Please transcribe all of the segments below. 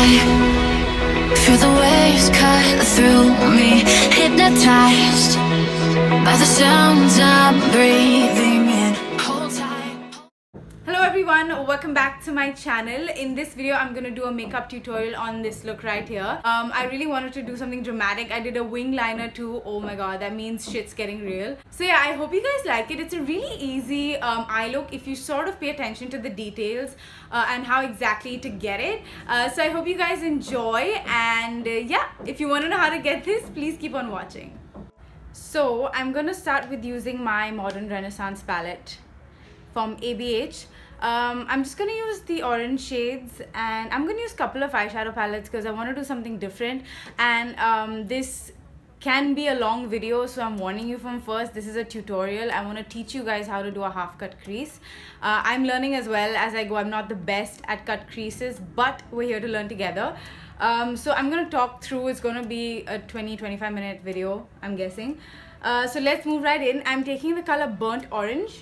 high, feel the waves cut through me, hypnotized by the sounds I'm breathing in. Hold tight. Hello everyone, welcome back to my channel. In this video I'm gonna do a makeup tutorial on this look right here. I really wanted to do something dramatic. I did a wing liner too. Oh my god, that means shit's getting real. So yeah, I hope you guys like it. It's a really easy eye look if you sort of pay attention to the details and how exactly to get it. So I hope you guys enjoy, and yeah, if you want to know how to get this, please keep on watching. So I'm gonna start with using my Moderrn Renaissance palette from ABH. I'm just gonna use the orange shades, and I'm gonna use a couple of eyeshadow palettes because I want to do something different, and this can be a long video, so I'm warning you from first. This is a tutorial. I want to teach you guys how to do a half cut crease. I'm learning as well as I go. I'm not the best at cut creases, but we're here to learn together. So I'm gonna talk through. It's gonna be a 20-25 minute video, I'm guessing. So let's move right in. I'm taking the color burnt orange,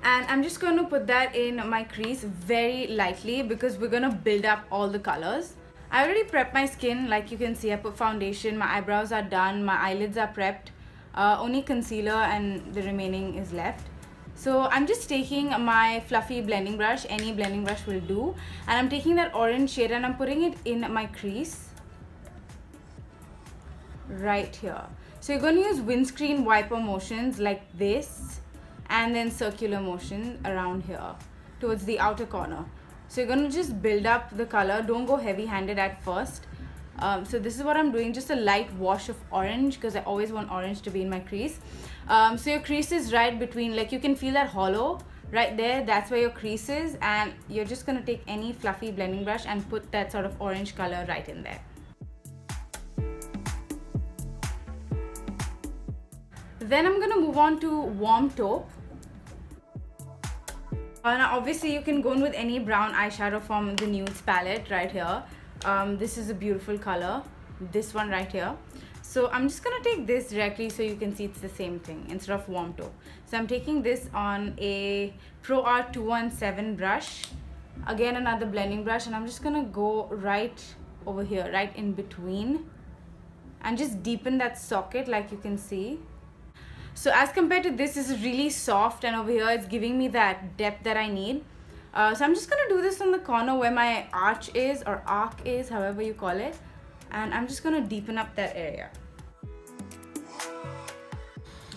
and I'm just going to put that in my crease very lightly because we're going to build up all the colors. I already prepped my skin. Like you can see, I put foundation, my eyebrows are done, my eyelids are prepped, only concealer and the remaining is left. So I'm just taking my fluffy blending brush, any blending brush will do, and I'm taking that orange shade and I'm putting it in my crease right here. So you're going to use windscreen wiper motions like this, and then circular motion around here towards the outer corner. So you're going to just build up the color. Don't go heavy handed at first. So this is what I'm doing, just a light wash of orange because I always want orange to be in my crease. So your crease is right between, like you can feel that hollow right there, that's where your crease is, and you're just going to take any fluffy blending brush and put that sort of orange color right in there. Then I'm going to move on to warm taupe. Now obviously you can go in with any brown eyeshadow from the Nudes palette right here. This is a beautiful color, this one right here. So I'm just gonna take this directly so you can see it's the same thing instead of warm taupe. So I'm taking this on a Pro Art 217 brush, again another blending brush, and I'm just gonna go right over here, right in between, and just deepen that socket like you can see. So as compared to this is really soft, and over here it's giving me that depth that I need. So I'm just going to do this on the corner where my arch is, or arc is, however you call it. And I'm just going to deepen up that area.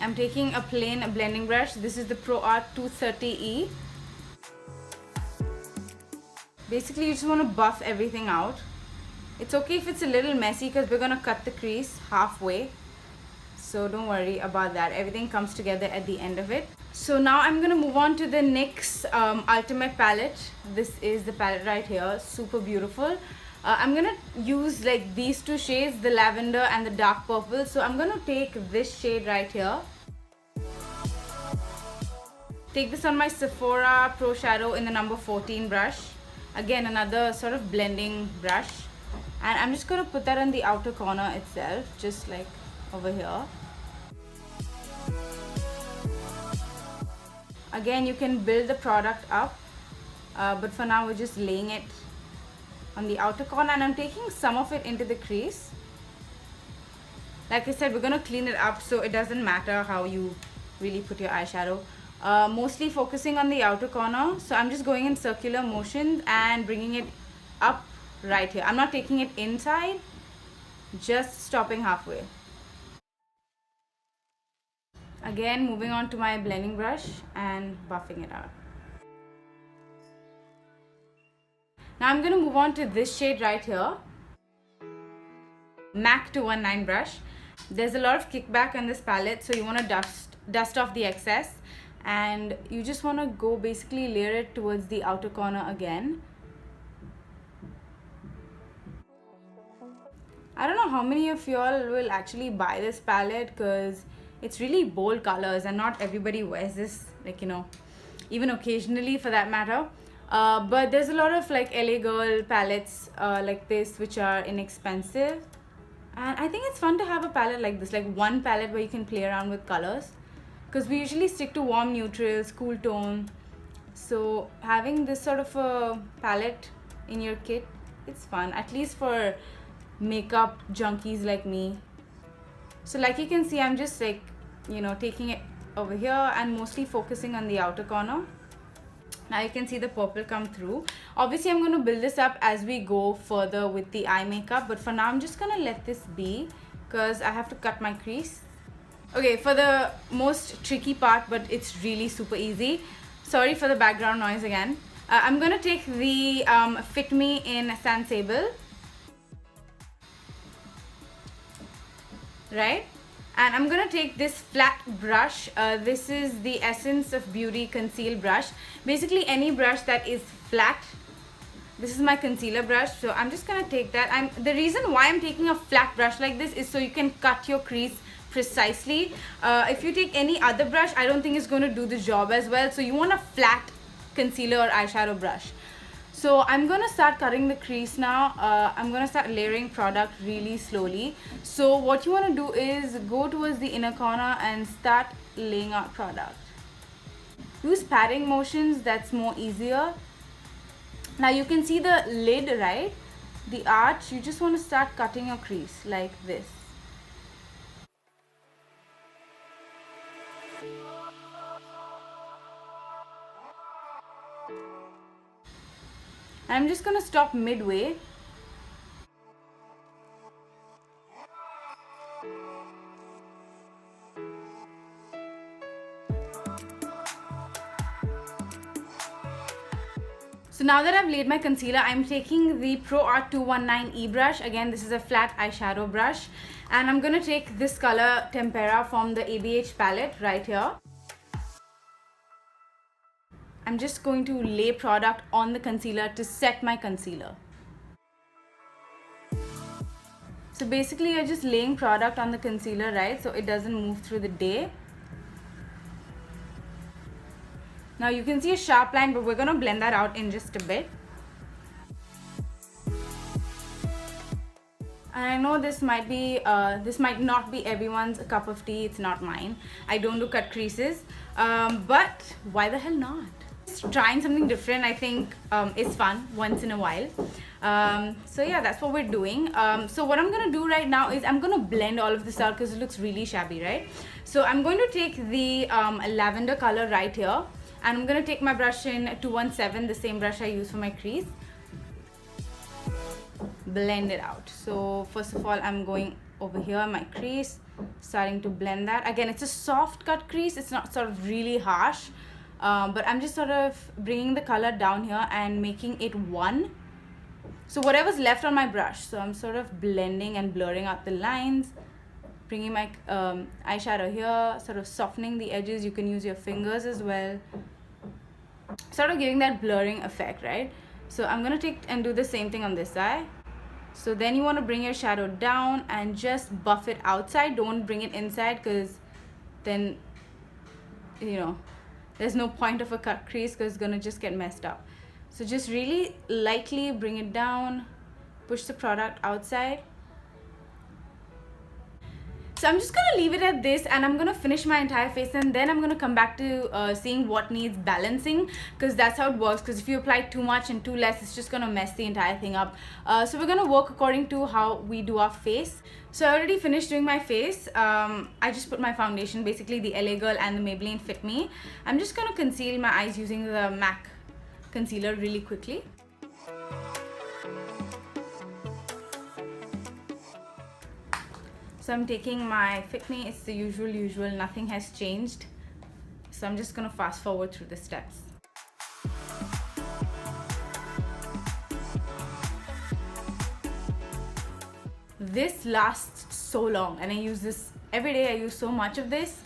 I'm taking a plain blending brush. This is the Pro Art 230E. Basically you just want to buff everything out. It's okay if it's a little messy because we're going to cut the crease halfway. So don't worry about that. Everything comes together at the end of it. So now I'm going to move on to the NYX Ultimate palette. This is the palette right here. Super beautiful. I'm going to use like these two shades, the lavender and the dark purple. So I'm going to take this shade right here. Take this on my Sephora Pro Shadow in the number 14 brush. Again, another sort of blending brush. And I'm just going to put that on the outer corner itself, just like over here. Again, you can build the product up, but for now we're just laying it on the outer corner, and I'm taking some of it into the crease. Like I said, we're going to clean it up so it doesn't matter how you really put your eyeshadow. Mostly focusing on the outer corner, so I'm just going in circular motions and bringing it up right here. I'm not taking it inside, just stopping halfway. Again, moving on to my blending brush and buffing it out. Now I'm going to move on to this shade right here. MAC 219 brush. There's a lot of kickback on this palette, so you want to dust off the excess. And you just want to go basically layer it towards the outer corner again. I don't know how many of y'all will actually buy this palette because it's really bold colors and not everybody wears this, like, you know, even occasionally for that matter. But there's a lot of like LA girl palettes like this which are inexpensive, and I think it's fun to have a palette like this, like one palette where you can play around with colors, because we usually stick to warm neutrals, cool tone. So having this sort of a palette in your kit, it's fun, at least for makeup junkies like me. So like you can see, I'm just like, you know, taking it over here and mostly focusing on the outer corner. Now you can see the purple come through. Obviously I'm going to build this up as we go further with the eye makeup, but for now I'm just going to let this be because I have to cut my crease. Okay, for the most tricky part, but it's really super easy. Sorry for the background noise again. I'm going to take the Fit Me in Sand Sable. Right? And I'm gonna take this flat brush. This is the Essence of Beauty Conceal brush. Basically any brush that is flat. This is my concealer brush, so I'm just gonna take that. The reason why I'm taking a flat brush like this is so you can cut your crease precisely. If you take any other brush, I don't think it's going to do the job as well. So you want a flat concealer or eyeshadow brush. So I'm going to start cutting the crease now. I'm going to start layering product really slowly. So what you want to do is go towards the inner corner and start laying out product. Use patting motions, that's more easier. Now you can see the lid, right? The arch, you just want to start cutting your crease like this. I'm just going to stop midway. So now that I've laid my concealer, I'm taking the Pro Art 219E brush. Again, this is a flat eyeshadow brush. And I'm going to take this color Tempera from the ABH palette right here. I'm just going to lay product on the concealer to set my concealer. So basically you're just laying product on the concealer, right? So it doesn't move through the day. Now you can see a sharp line, but we're going to blend that out in just a bit. And I know this might not be everyone's cup of tea. It's not mine. I don't do cut creases, but why the hell not? Trying something different, I think, is fun once in a while. So yeah, that's what we're doing. So what I'm gonna do right now is I'm gonna blend all of this out because it looks really shabby, right? So I'm going to take the lavender color right here, and I'm gonna take my brush in 217, the same brush I use for my crease. Blend it out. So first of all, I'm going over here, my crease, starting to blend that. Again, it's a soft cut crease. It's not sort of really harsh. But I'm just sort of bringing the color down here and making it one. So whatever's left on my brush. So I'm sort of blending and blurring out the lines, bringing my eyeshadow here, sort of softening the edges. You can use your fingers as well. Sort of giving that blurring effect, right? So I'm going to take and do the same thing on this eye. So then you want to bring your shadow down and just buff it outside. Don't bring it inside because then, you know, there's no point of a cut crease because it's gonna just get messed up. So just really lightly bring it down, push the product outside. So I'm just gonna leave it at this, and I'm gonna finish my entire face, and then I'm gonna come back to seeing what needs balancing, because that's how it works. Because if you apply too much and too less, it's just gonna mess the entire thing up. So we're gonna work according to how we do our face. So I already finished doing my face. I just put my foundation, basically the LA Girl and the Maybelline Fit Me. I'm just gonna conceal my eyes using the MAC concealer really quickly. So I'm taking my Fit Me. It's the usual, nothing has changed. So I'm just gonna fast forward through the steps. This lasts so long, and I use this every day. I use so much of this.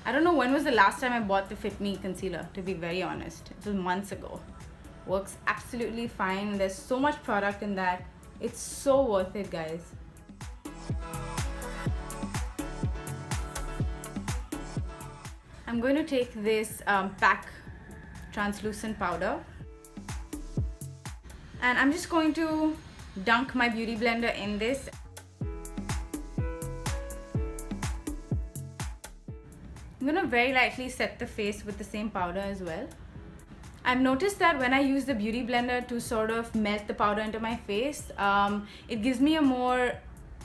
I don't know when was the last time I bought the Fit Me concealer, to be very honest. It was months ago. Works absolutely fine. There's so much product in that. It's so worth it, guys. I'm going to take this P.A.C Translucent powder, and I'm just going to dunk my beauty blender in this. I'm going to very lightly set the face with the same powder as well. I've noticed that when I use the beauty blender to sort of melt the powder into my face, it gives me a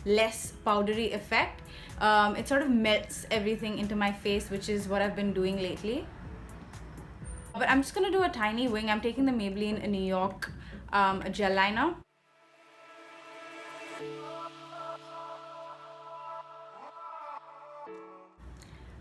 less powdery effect. It sort of melts everything into my face, which is what I've been doing lately. But I'm just gonna do a tiny wing. I'm taking the Maybelline New York Gel Liner.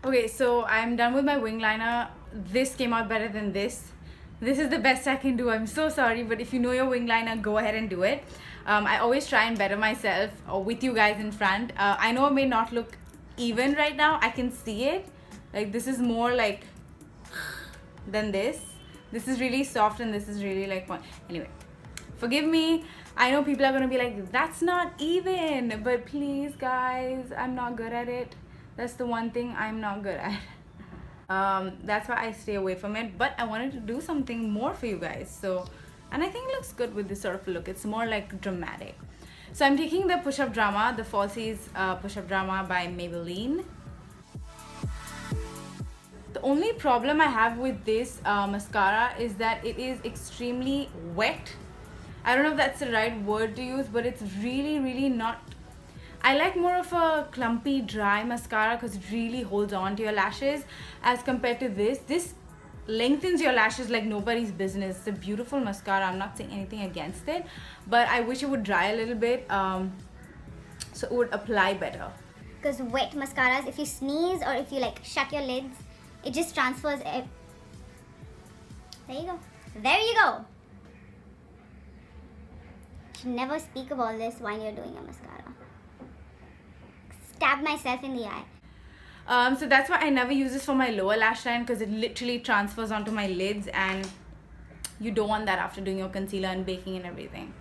Okay, so I'm done with my wing liner. This came out better than this. This is the best I can do. I'm so sorry, but if you know your wing liner, go ahead and do it. I always try and better myself with you guys in front. I know it may not look even right now. I can see it. Like, this is more like than this. This is really soft and this is really like fun. Anyway, forgive me. I know people are gonna be like, that's not even, but please guys, I'm not good at it. That's the one thing I'm not good at. That's why I stay away from it, but I wanted to do something more for you guys. So, and I think it looks good with this sort of look. It's more like dramatic. So I'm taking the Push Up Drama, the Falsies Push Up Drama by Maybelline. The only problem I have with this mascara is that it is extremely wet. I don't know if that's the right word to use, but it's really not. I like more of a clumpy, dry mascara because it really holds on to your lashes as compared to this. This lengthens your lashes like nobody's business. It's a beautiful mascara. I'm not saying anything against it, but I wish it would dry a little bit so it would apply better. Because wet mascaras, if you sneeze or if you like shut your lids, it just transfers it. There you go. There you go. You should never speak of all this while you're doing your mascara. Stab myself in the eye. So that's why I never use this for my lower lash line, because it literally transfers onto my lids and you don't want that after doing your concealer and baking and everything.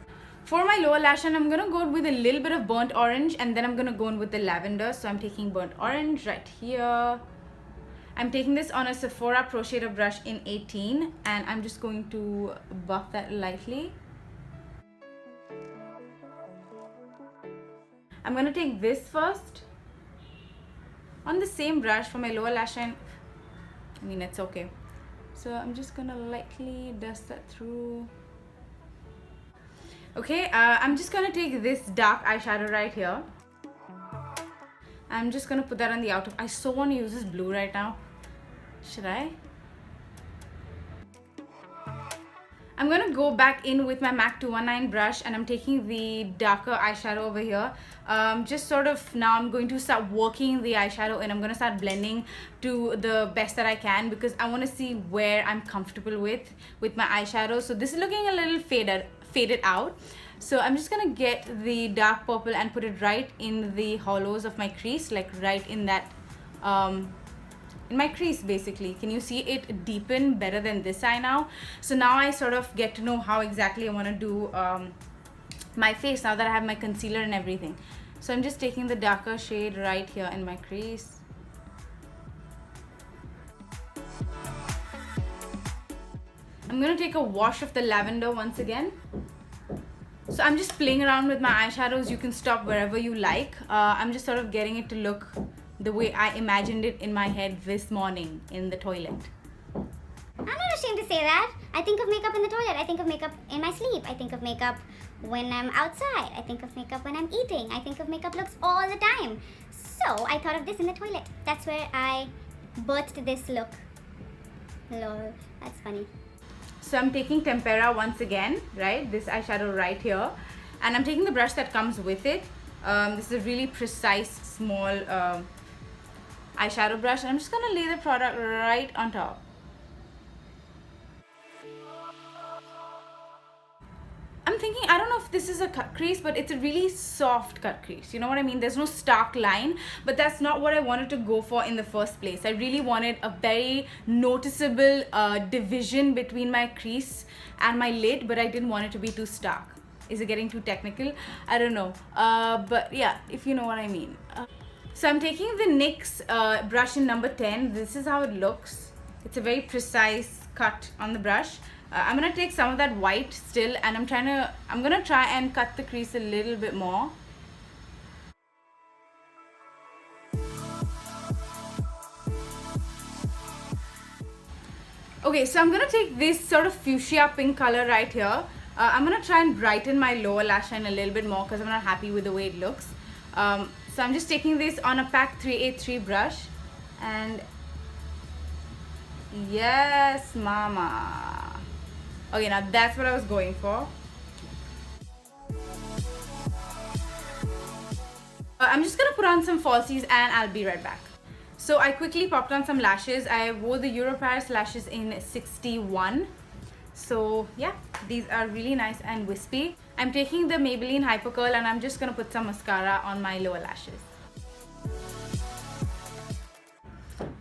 For my lower lash line, I'm gonna go with a little bit of burnt orange and then I'm gonna go in with the lavender. So I'm taking burnt orange right here. I'm taking this on a Sephora Pro Shader brush in 18 and I'm just going to buff that lightly. I'm gonna take this first on the same brush for my lower lash line. I mean, it's okay. So I'm just gonna lightly dust that through. Okay, I'm just gonna take this dark eyeshadow right here. I'm just gonna put that on the outer. I so want to use this blue right now. Should I? I'm gonna go back in with my MAC 219 brush and I'm taking the darker eyeshadow over here. Just sort of now I'm going to start working the eyeshadow and I'm gonna start blending to the best that I can because I want to see where I'm comfortable with my eyeshadow. So this is looking a little faded out. So I'm just gonna get the dark purple and put it right in the hollows of my crease, like right in that in my crease basically. Can you see it deepen better than this eye now? So now I sort of get to know how exactly I want to do my face now that I have my concealer and everything. So I'm just taking the darker shade right here in my crease. I'm gonna take a wash of the lavender once again. So I'm just playing around with my eyeshadows. You can stop wherever you like. I'm just sort of getting it to look the way I imagined it in my head this morning in the toilet. I'm not ashamed to say that. I think of makeup in the toilet. I think of makeup in my sleep. I think of makeup when I'm outside. I think of makeup when I'm eating. I think of makeup looks all the time. So I thought of this in the toilet. That's where I birthed this look. Lol, that's funny. So I'm taking Tempera once again, right? This eyeshadow right here. And I'm taking the brush that comes with it. This is a really precise, small eyeshadow brush. And I'm just gonna lay the product right on top. I'm thinking, I don't know if this is a cut crease, but it's a really soft cut crease. You know what I mean? There's no stark line, but that's not what I wanted to go for in the first place. I really wanted a very noticeable division between my crease and my lid, but I didn't want it to be too stark. Is it getting too technical? I don't know. But yeah, if you know what I mean. So I'm taking the NYX brush in number 10. This is how it looks. It's a very precise cut on the brush. I'm gonna take some of that white still and I'm gonna try and cut the crease a little bit more. Okay, Okay, so I'm gonna take this sort of fuchsia pink color right here. I'm gonna try and brighten my lower lash line a little bit more because I'm not happy with the way it looks. So I'm just taking this on a PAC 383 brush, and yes, mama. Okay, now that's what I was going for. I'm just gonna put on some falsies and I'll be right back. So I quickly popped on some lashes. I wore the Uroparis lashes in 61. So yeah, these are really nice and wispy. I'm taking the Maybelline Hypercurl and I'm just gonna put some mascara on my lower lashes.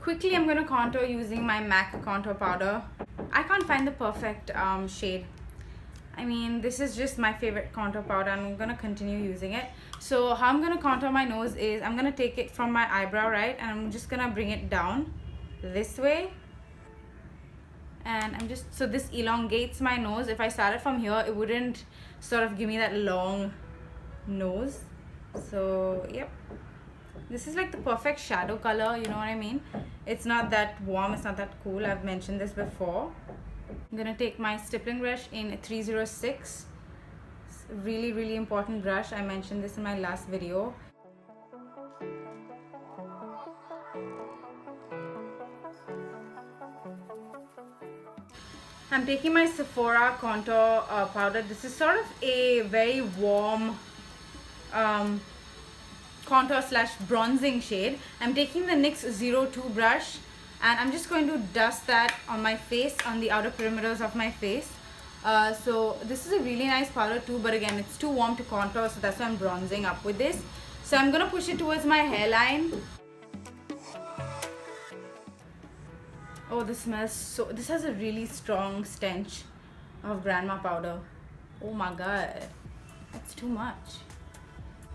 Quickly, I'm gonna contour using my MAC contour powder. I can't find the perfect shade. I mean, this is just my favorite contour powder and I'm gonna continue using it. So how I'm gonna contour my nose is I'm gonna take it from my eyebrow, right, and I'm just gonna bring it down this way. And so this elongates my nose. If I started from here, it wouldn't sort of give me that long nose. So yep, this is like the perfect shadow color, you know what I mean? It's not that warm, it's not that cool. I've mentioned this before. I'm gonna take my stippling brush in 306. It's a really, really important brush. I mentioned this in my last video. I'm taking my Sephora contour powder. This is sort of a very warm contour slash bronzing shade. I'm taking the NYX 02 brush and I'm just going to dust that on my face, on the outer perimeters of my face. So this is a really nice powder too, but again, it's too warm to contour, so that's why I'm bronzing up with this. So I'm gonna push it towards my hairline. Oh, this smells so... This has a really strong stench of grandma powder. Oh my god, that's too much.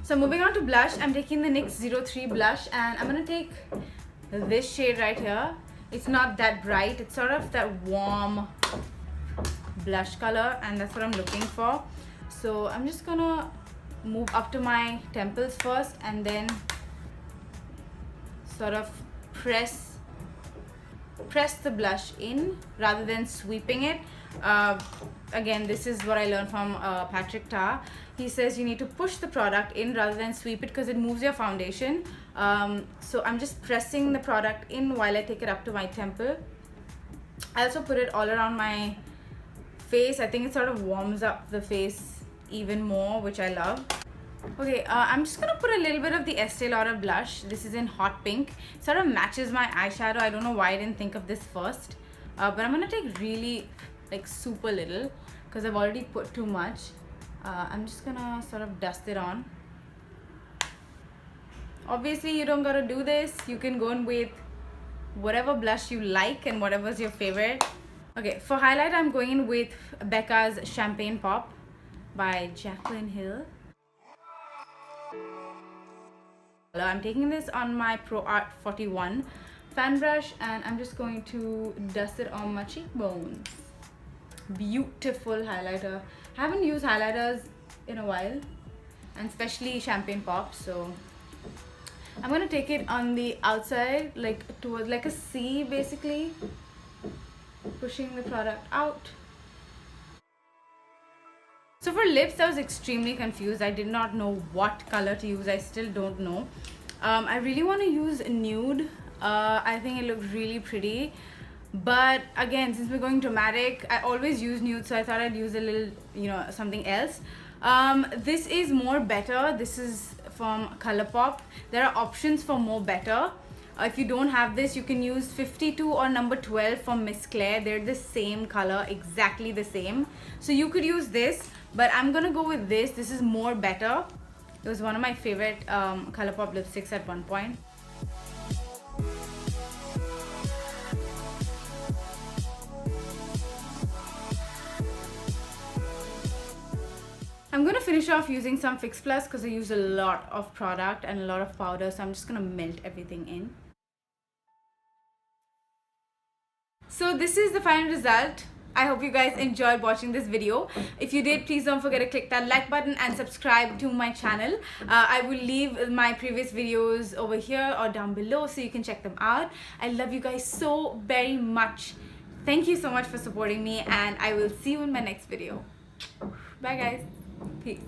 So moving on to blush, I'm taking the NYX 03 blush and I'm gonna take this shade right here. It's not that bright, it's sort of that warm blush color and that's what I'm looking for. So I'm just gonna move up to my temples first and then sort of press the blush in rather than sweeping it. Again, this is what I learned from Patrick Ta. He says you need to push the product in rather than sweep it because it moves your foundation. So I'm just pressing the product in while I take it up to my temple. I also put it all around my face. I think it sort of warms up the face even more, which I love. Okay, I'm just gonna put a little bit of the Estee Lauder blush. This is in hot pink. It sort of matches my eyeshadow. I don't know why I didn't think of this first. But I'm gonna take really, like, super little because I've already put too much. I'm just gonna sort of dust it on. Obviously, you don't gotta do this. You can go in with whatever blush you like and whatever's your favorite. Okay, for highlight, I'm going in with Becca's Champagne Pop by Jaclyn Hill. I'm taking this on my Pro Art 41 fan brush and I'm just going to dust it on my cheekbones. Beautiful highlighter. I haven't used highlighters in a while, and especially Champagne Pop, so I'm gonna take it on the outside, like towards like a C basically, pushing the product out. So for lips, I was extremely confused. I did not know what color to use. I still don't know. I really want to use Nude. I think it looks really pretty. But again, since we're going dramatic, I always use Nude, so I thought I'd use a little, you know, something else. This is more better. This is from Colourpop. There are options for more better. If you don't have this, you can use 52 or number 12 from Miss Claire. They're the same color, exactly the same. So you could use this, but I'm gonna go with this. This is more better. It was one of my favorite Colourpop lipsticks at one point. I'm gonna finish off using some Fix Plus because I use a lot of product and a lot of powder, so I'm just gonna melt everything in. So this is the final result. I hope you guys enjoyed watching this video. If you did, please don't forget to click that like button and subscribe to my channel. I will leave my previous videos over here or down below so you can check them out. I love you guys so very much. Thank you so much for supporting me, and I will see you in my next video. Bye guys. Peace.